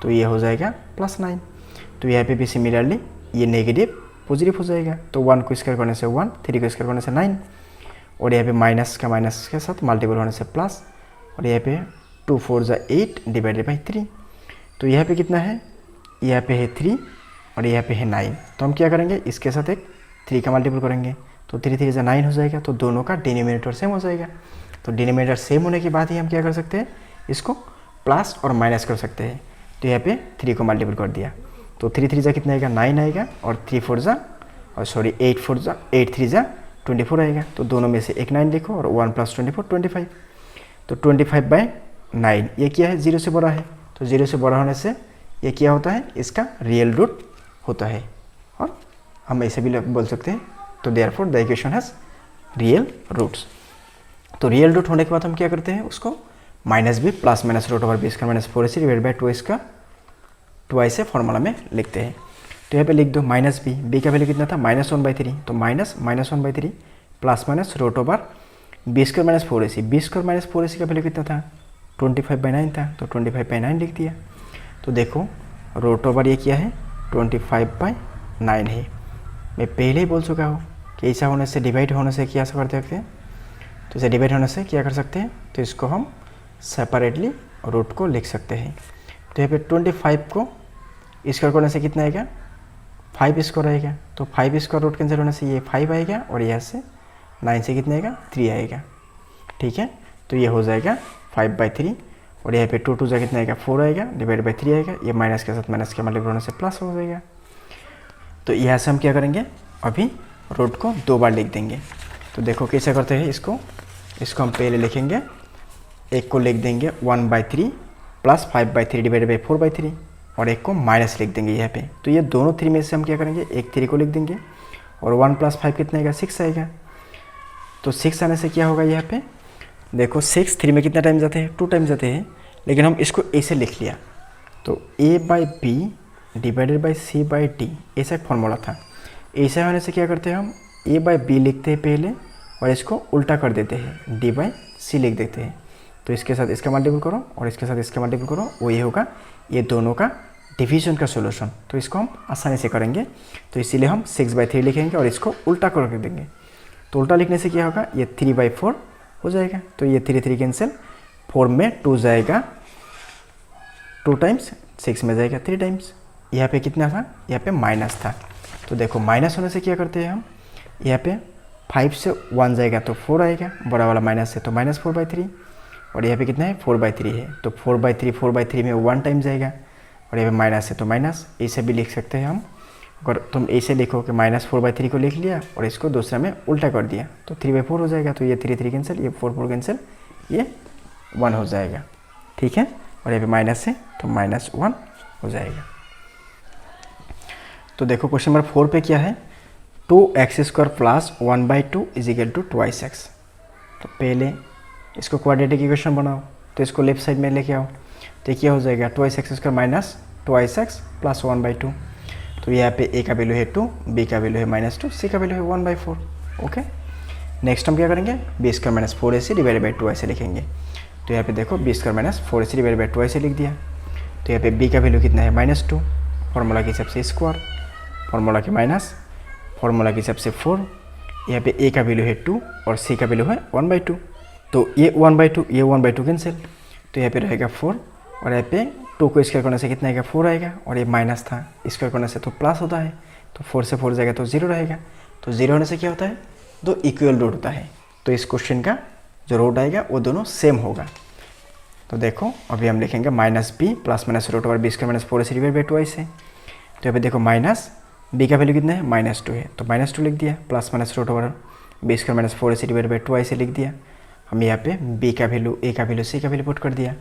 तो ये हो जाएगा +9। तो यहाँ पे भी सिमिलरली ये नेगेटिव पॉजिटिव हो जाएगा। तो 1 को स्क्वायर करने से 1, 3 को स्क्वायर करने से 9, और यहाँ पे माइनस के साथ मल्टीपल होने से प्लस, और यहाँ पे 2 4 = 8 डिवाइडेड बाई 3। तो यहाँ पे कितना है, यहाँ पे है 3 और यहाँ पे है 9। तो हम क्या करेंगे, इसके साथ एक 3 का मल्टीपल करेंगे, तो 3 3 = 9 हो जाएगा। तो दोनों का डिनोमिनेटर सेम हो जाएगा। तो डिनोमिनेटर सेम होने के बाद ही हम क्या कर सकते हैं, इसको प्लस और माइनस कर सकते हैं। तो यहाँ पे 3 को मल्टीपल कर दिया, तो 3 3 कितना आएगा, 9 आएगा, और 8 3 = 24 आएगा। तो दोनों में से एक 9 लिखो, और 1 + 24 25। तो 25/9 ये क्या है, 0 से बड़ा है, तो 0 से बड़ा होने से ये क्या होता है, इसका रियल रूट होता है, और हम ऐसे भी बोल सकते हैं। तो therefore the equation has real roots. तो रियल रूट होने के बाद हम क्या करते हैं, उसको -b + -√b² - 4ac divide by 2 twice formula में लिखते हैं। तो यहाँ पे लिख दो -b का वैल्यू कितना था, -1/3, तो -1/3 + √b² - 4ac, b² - 4ac का वैल्यू कितना था, 25/9 था, तो 25/9 लिख दिया। तो देखो √, ये क्या है, 25/9 है। मैं पहले ही बोल चुका हूँ कि ऐसा होने से, डिवाइड होने से क्या कर सकते हैं, तो इसे डिवाइड होने से क्या कर सकते हैं, तो इसको हम सेपरेटली रूट को लिख सकते हैं। तो यहाँ पे 25 को स्क्वायर करने से कितना आएगा, 5 स्क्वायर आएगा, तो 5 स्क्वायर रूट कैंसिल होने से ये 5 आएगा, और यहाँ से 9 से कितना आएगा, 3 आएगा। ठीक है, तो ये हो जाएगा 5/3, और यहाँ पे 2 2 कितना आएगा, 4 आएगा, डिवाइड बाई 3 आएगा, ये माइनस के साथ माइनस के मल्टीप्लाई होने से प्लस हो जाएगा। तो यहाँ से हम क्या करेंगे, अभी रूट को 2 बार लिख देंगे। तो देखो कैसे करते हैं इसको हम पहले लिखेंगे, एक को लिख देंगे 1/3 + 5/3 डिवाइड बाई 4/3, और एक को माइनस लिख देंगे यहाँ पे। तो ये दोनों 3 में से हम क्या करेंगे, एक 3 को लिख देंगे, और 1 + 5 कितना आएगा, 6 आएगा। तो 6 आने से क्या होगा, यहाँ पे देखो 6 3 में कितना टाइम जाते हैं, 2 टाइम जाते हैं, लेकिन हम इसको ऐसे लिख लिया। तो a/b डिवाइडेड बाई c/d, ऐसा एक फॉर्मूला था। ऐसा होने से क्या करते हैं, हम a/b लिखते हैं पहले, और इसको उल्टा कर देते हैं, d/c लिख देते हैं। तो इसके साथ इसका मल्टीपल करो, और इसके साथ इसका मल्टीपल करो, वो ये होगा ये दोनों का डिवीजन का सॉल्यूशन। तो इसको हम आसानी से करेंगे, तो इसीलिए हम 6/3 लिखेंगे और इसको उल्टा कर देंगे। तो उल्टा लिखने से क्या होगा, ये 3/4 हो जाएगा। तो ये 3 3 कैंसिल, 4 में 2 जाएगा 2 टाइम्स, 6 में जाएगा 3 टाइम्स। यहाँ पे कितना था, यहाँ पे माइनस था। तो देखो माइनस होने से क्या करते हैं हम, यहाँ पे 5 से 1 जाएगा तो 4 आएगा, बड़ा वाला माइनस है तो -4/3, और यहाँ पे कितना है, 4/3 है, तो 4/3 में 1 टाइम जाएगा, और यहाँ पे माइनस है तो माइनस, ऐसे भी लिख सकते हैं हम। अगर तुम ऐसे लिखो कि -4/3 को लिख लिया और इसको दूसरा में उल्टा कर दिया, तो 3/4 हो जाएगा। तो ये 3 3 कैंसिल, ये 4 4 कैंसिल, ये 1 हो जाएगा। ठीक है, और यहाँ पे माइनस है तो -1 हो जाएगा। तो देखो क्वेश्चन नंबर 4 पे क्या है, 2x² plus 1/2 is equal to 2x। तो पहले इसको क्वाड्रेटिक इक्वेशन बनाओ, तो इसको लेफ्ट साइड में लेके आओ, तो क्या हो जाएगा 2x² माइनस 2x प्लस 1/2। तो यहाँ पे a का वैल्यू है 2, b का वैल्यू है -2, c का वैल्यू है 1/4। ओके, नेक्स्ट हम क्या करेंगे, b² minus 4ac divided by 2 ऐसे लिखेंगे। तो यहाँ पे देखो b² minus 4ac divided by 2 ऐसे लिख दिया। तो यहाँ पे b का वैल्यू कितना है -2, फॉर्मूला के हिसाब से स्क्वायर, फॉर्मूला के माइनस, फॉर्मूला के हिसाब से 4, यहाँ पे a का वैल्यू है 2 और c का वैल्यू है 1/2। तो ये 1/2 कैंसिल, तो यहाँ पे रहेगा 4 और यहाँ पे 2 को स्क्वायर करने से कितना आएगा 4 आएगा, और ये माइनस था, स्क्वायर करने से तो प्लस होता है, तो 4 से 4 जाएगा तो 0 रहेगा। तो 0 होने से क्या होता है, दो इक्वल रूट होता है। तो इस क्वेश्चन का जो रूट आएगा वो दोनों सेम होगा। तो देखो अभी हम लिखेंगे -b plus minus root over b² minus 4ac divide by 2 ऐसे। तो यहाँ पे देखो माइनस b का वैल्यू कितना है -2 है, तो -2 लिख दिया, plus minus root over b² minus 4ac divide by 2 ऐसे लिख दिया। हम यहाँ पे b का वैल्यू, a का वैल्यू, c का वैल्यू पुट कर दिया।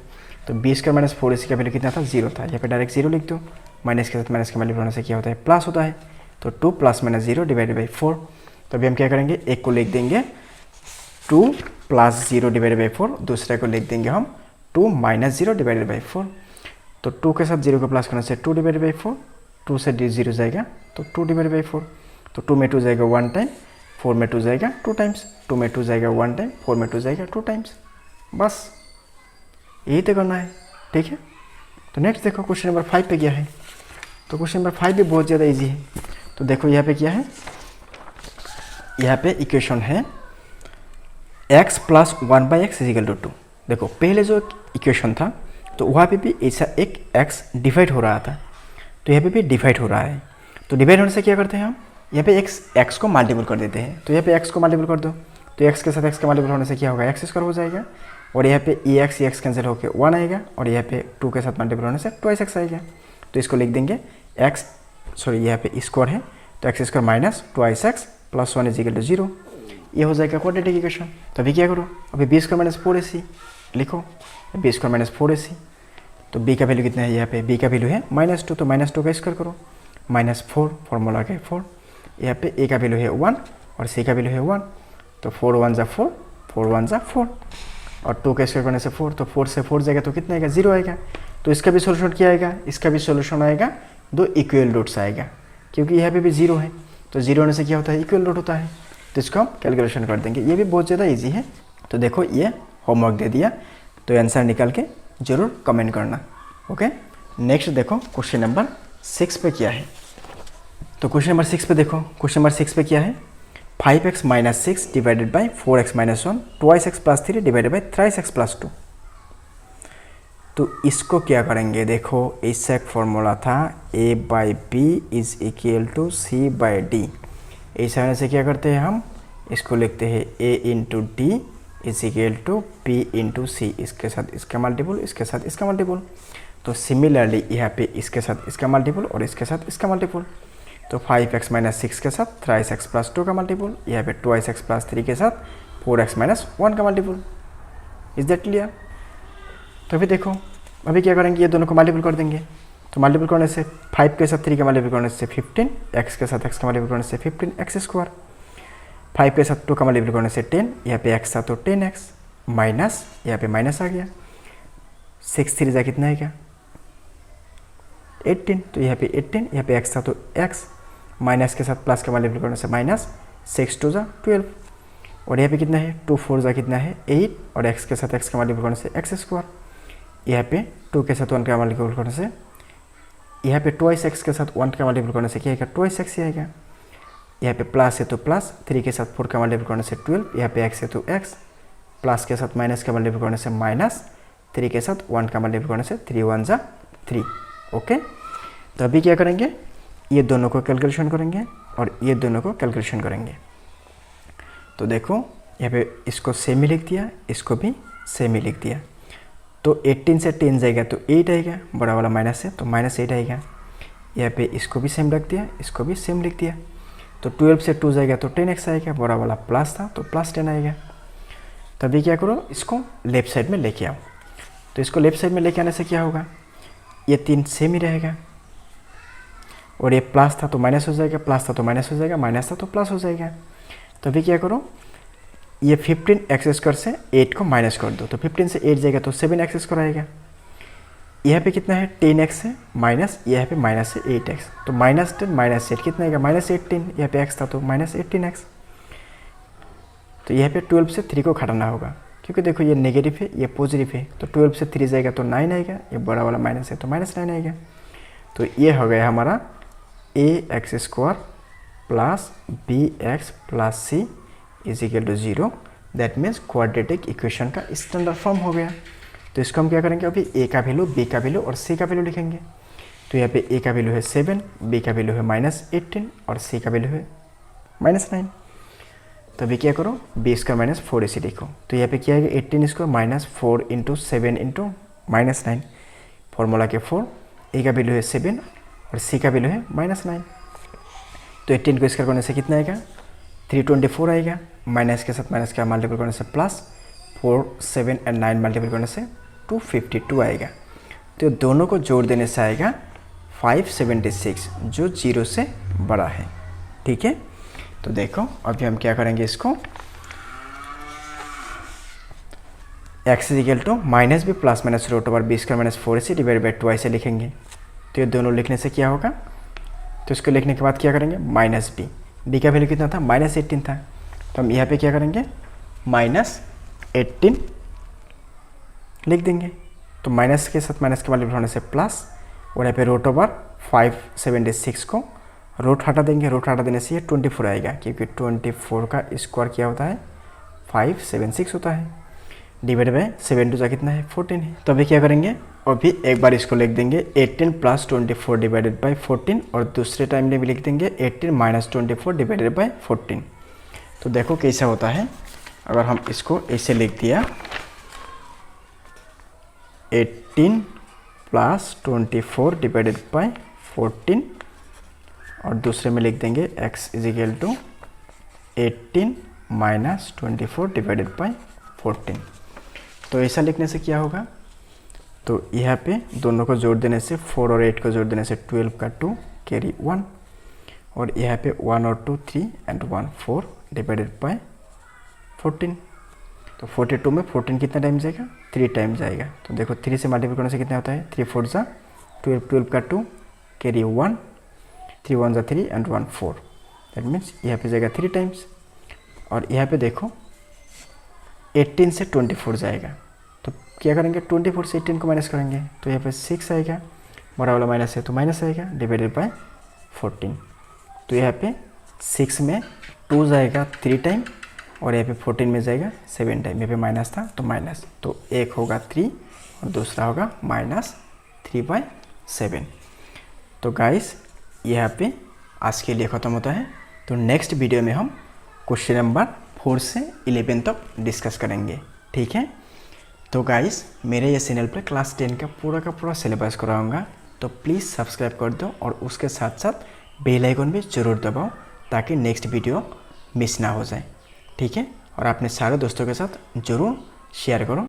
तो b² माइनस 4ac का वैल्यू कितना था 0 था, यहाँ पे डायरेक्ट 0 लिख दो, माइनस के साथ माइनस का वैल्यू होने से क्या होता है प्लस होता है। तो 2 प्लस माइनस 0 डिवाइडेड बाई 4। तो अभी हम क्या करेंगे, एक को लिख देंगे 2 प्लस 0 डिवाइडेड बाई 4, दूसरे को लिख देंगे हम 2 माइनस 0 डिवाइडेड बाई 4। तो 2 के साथ 0 को प्लस करने से 2 डिवाइडेड बाई 4, 2 से 0 जाएगा तो 2 डिवाइडेड बाई 4। तो 2 में 2 जाएगा 1 टाइम, 4 में 2 जाएगा 2 टाइम्स, 2 में 2 जाएगा 1 टाइम, 4 में 2 जाएगा 2 टाइम्स। बस यही तो करना है, ठीक है। तो नेक्स्ट देखो क्वेश्चन नंबर 5 पे क्या है। तो क्वेश्चन नंबर 5 भी बहुत ज़्यादा इजी है। तो देखो यहाँ पे क्या है, यहाँ पे इक्वेशन है x plus 1/x is equal to 2। देखो पहले जो इक्वेशन था तो वहाँ पे भी ऐसा एक x डिवाइड हो रहा था, तो यहाँ पे भी डिवाइड हो रहा है। तो डिवाइड होने से क्या करते हैं हम, यहाँ पे x को मल्टीपल कर देते हैं। तो यहाँ पे x को मल्टीपल कर दो, तो x के साथ x का मल्टीपल होने से क्या होगा x² हो जाएगा, और यहाँ पे ex कैंसिल होकर 1 आएगा, और यहाँ पे 2 के साथ मल्टीपल होने से 2x आएगा। तो इसको लिख देंगे यहाँ पे स्क्वायर है, तो x² minus 2x plus 1 is equal to 0। ये हो जाएगा क्वाड्रेटिक इक्वेशन। तो अभी क्या करो, अभी b² माइनस 4ac लिखो, b² माइनस 4ac। तो b का वैल्यू कितना है, यहाँ पे b का वैल्यू है -2, तो -2 का स्क्वायर करो, -4 फॉर्मूला के 4, यहाँ पे a का वैल्यू है 1 और c का वैल्यू है 1, तो 4 1 जा 4, 4 1 जा 4, और 2 का स्क्वायर करने से 4, तो 4 से 4 जाएगा तो कितना आएगा 0 आएगा। तो इसका भी सोल्यूशन क्या आएगा, इसका भी सोल्यूशन आएगा, दो इक्वल रूट्स आएगा, क्योंकि यहाँ पे भी 0 है, तो 0 होने से क्या होता है इक्वल रूट होता है। तो इसको हम कैलकुलेशन कर देंगे, ये भी बहुत ज़्यादा ईजी है। तो देखो ये होमवर्क दे दिया, तो आंसर निकाल के जरूर कमेंट करना। ओके, नेक्स्ट देखो क्वेश्चन नंबर 6 पे क्या है। तो क्वेश्चन नंबर 6 पे देखो, क्वेश्चन नंबर 6 पे क्या है, 5x minus 6 divided by 4x minus 1 2x plus 3 divided by 3x plus 2। तो इसको क्या करेंगे, देखो इसका एक फॉर्मूला था a/b is equal to c/d। ऐसा होने से क्या करते हैं हम, इसको लिखते हैं a into D is equal to p into C, इसके साथ इसका मल्टीपल, इसके साथ इसका मल्टीपल। तो सिमिलरली यहाँ पे इसके साथ इसका मल्टीपल और इसके साथ इसका मल्टीपल। तो 5x माइनस 6 के साथ 3x प्लस 2 का मल्टीपल, यहाँ पे 2x प्लस 3 के साथ 4x माइनस 1 का मल्टीपल। Is that clear. तो अभी देखो अभी क्या करेंगे, ये दोनों को मल्टीपल कर देंगे। तो मल्टीपल करने से 5 के साथ 3 का मल्टीपल करने से 15, x के साथ x का मल्टीपल करने से 15x², 5 के साथ 2 का मल्टीपल करने से 10, यहाँ पे x था तो 10x, माइनस यहाँ पे माइनस आ गया, 6 3 जा कितना आएगा 18, तो यहाँ पे 18, यहाँ पे x था तो x, माइनस के साथ प्लस का मल्टीपल करने से माइनस, 6 2 जा 12, और यहाँ पे कितना है 2 4 जा कितना है 8, और x के साथ x का मल्टीपल करने से x², यहाँ पे 2 के साथ 1 का मल्टीपल करने से, यहाँ पे 2x के साथ 1 का मल्टीपल करने से क्या आएगा 2x ही आएगा, यहाँ पे प्लस है तो प्लस, 3 के साथ 4 का मल्टीपल करने से 12, यहाँ पे x है तो x, प्लस के साथ माइनस का मल्टीपल करने से माइनस, 3 के साथ 1 का मल्टीपल करने से 3 1 जा 3। ओके, तो अभी क्या करेंगे, ये दोनों को कैलकुलेशन करेंगे और ये दोनों को कैलकुलेशन करेंगे। तो देखो यहाँ पे इसको सेम ही लिख दिया, इसको भी सेम ही लिख दिया। तो 18 से 10 जाएगा तो 8 आएगा, बड़ा वाला माइनस है तो -8 आएगा। यहाँ पे इसको भी सेम रख दिया, इसको भी सेम लिख दिया। तो 12 से 2 जाएगा तो 10x आएगा, बड़ा वाला प्लस था तो +10 आएगा। तभी क्या करो, इसको लेफ्ट साइड में लेके आओ। तो इसको लेफ्ट साइड में लेके आने से क्या होगा, ये 3 सेम ही रहेगा, और ये प्लस था तो माइनस हो जाएगा, प्लस था तो माइनस हो जाएगा, माइनस था तो प्लस हो जाएगा। तो अभी क्या करो, ये 15x² से 8 को माइनस कर दो, तो 15 से 8 जाएगा तो 7x² आएगा। यहाँ पे कितना है 10x है माइनस, यहाँ पे माइनस है 8x, तो -10 माइनस 8 कितना आएगा -18, यहाँ पे x था तो -18x। तो यहाँ पे 12 से 3 को घटाना होगा, क्योंकि देखो ये नेगेटिव है ये पॉजिटिव है, तो 12 से 3 जाएगा तो 9 आएगा, ये बड़ा वाला माइनस है तो -9 आएगा। तो ये हो गया हमारा ax² plus bx plus c is equal to 0। That means quadratic equation का स्टैंडर्ड फॉर्म हो गया। तो इसको हम क्या करेंगे, अभी a का वैल्यू, b का वैल्यू और c का वैल्यू लिखेंगे। तो यहाँ पे a का वैल्यू है 7, b का वैल्यू है -18 और c का वैल्यू है -9। तो अभी क्या करो, b² माइनस 4ac लिखो। तो यहाँ पे क्या है 18² माइनस 4 इंटू 7 इंटू -9, फॉर्मूला के 4, a का वैल्यू है 7 और c का वैल्यू है -9। तो 18 को स्क्वायर करने से कितना आएगा 324 आएगा, माइनस के साथ माइनस का मल्टीपल करने से प्लस 4, 7 और 9 मल्टीपल करने से 252 आएगा। तो दोनों को जोड़ देने से आएगा 576 जो 0 से बड़ा है। ठीक है, तो देखो अभी हम क्या करेंगे, इसको x is equal to minus B plus minus root over b² minus 4ac divide by 2 ऐसे लिखेंगे। तो ये दोनों लिखने से क्या होगा, तो इसको लिखने के बाद क्या करेंगे -b का वैल्यू कितना था -18 था, तो हम यहाँ पे क्या करेंगे -18 लिख देंगे। तो माइनस के साथ माइनस के मल्टीप्लाई होने से प्लस, और यहाँ पे रूट ओवर 576 को रूट हटा देंगे, रूट हटा देने से ये 24 आएगा, क्योंकि 24 का स्क्वायर क्या होता है 576 होता है, डिवाइड बाई 7 टू कितना है 14 है। तो अभी क्या करेंगे, अभी एक बार इसको लिख देंगे 18 प्लस 24 डिवाइडेड बाई 14, और दूसरे टाइम में भी लिख देंगे 18 माइनस 24 डिवाइडेड बाई 14। तो देखो कैसा होता है, अगर हम इसको ऐसे लिख दिया 18 प्लस 24 डिवाइडेड बाई 14, और दूसरे में लिख देंगे x is equal to 18 minus 24 divided by 14। तो ऐसा लिखने से क्या होगा, तो यहाँ पे दोनों को जोड़ देने से 4 और 8 को जोड़ देने से 12 का 2 कैरी 1, और यहाँ पे 1 और 2 3 एंड 1 4 डिवाइडेड बाई 14। तो 42 में 14 कितना टाइम जाएगा 3 टाइम जाएगा। तो देखो 3 से मल्टीप्लाई करने से कितना होता है 3 4 जा 12, 12 का 2 कैरी 1, 3 1 जा 3 एंड 1 4। दैट मीन्स यहाँ पे जाएगा 3 टाइम्स। और यहाँ पे देखो 18 से 24 जाएगा, तो क्या करेंगे 24 से 18 को माइनस करेंगे, तो यहाँ पे 6 आएगा, बड़ा वाला माइनस है तो माइनस आएगा, डिवाइडेड बाय 14। तो यहाँ पे 6 में 2 जाएगा 3 टाइम, और यहाँ पे 14 में जाएगा 7 टाइम। यहाँ पे माइनस था तो माइनस, तो एक होगा 3 और दूसरा होगा -3/7। तो गाइस यहाँ पे आज के लिए ख़त्म होता है। तो नेक्स्ट वीडियो में हम क्वेश्चन नंबर 4 से 11 तक डिस्कस करेंगे, ठीक है। तो गाइस मेरे ये चैनल पर क्लास 10 का पूरा सिलेबस कराऊंगा, तो प्लीज़ सब्सक्राइब कर दो और उसके साथ साथ बेल आइकन भी ज़रूर दबाओ ताकि नेक्स्ट वीडियो मिस ना हो जाए, ठीक है। और अपने सारे दोस्तों के साथ ज़रूर शेयर करो।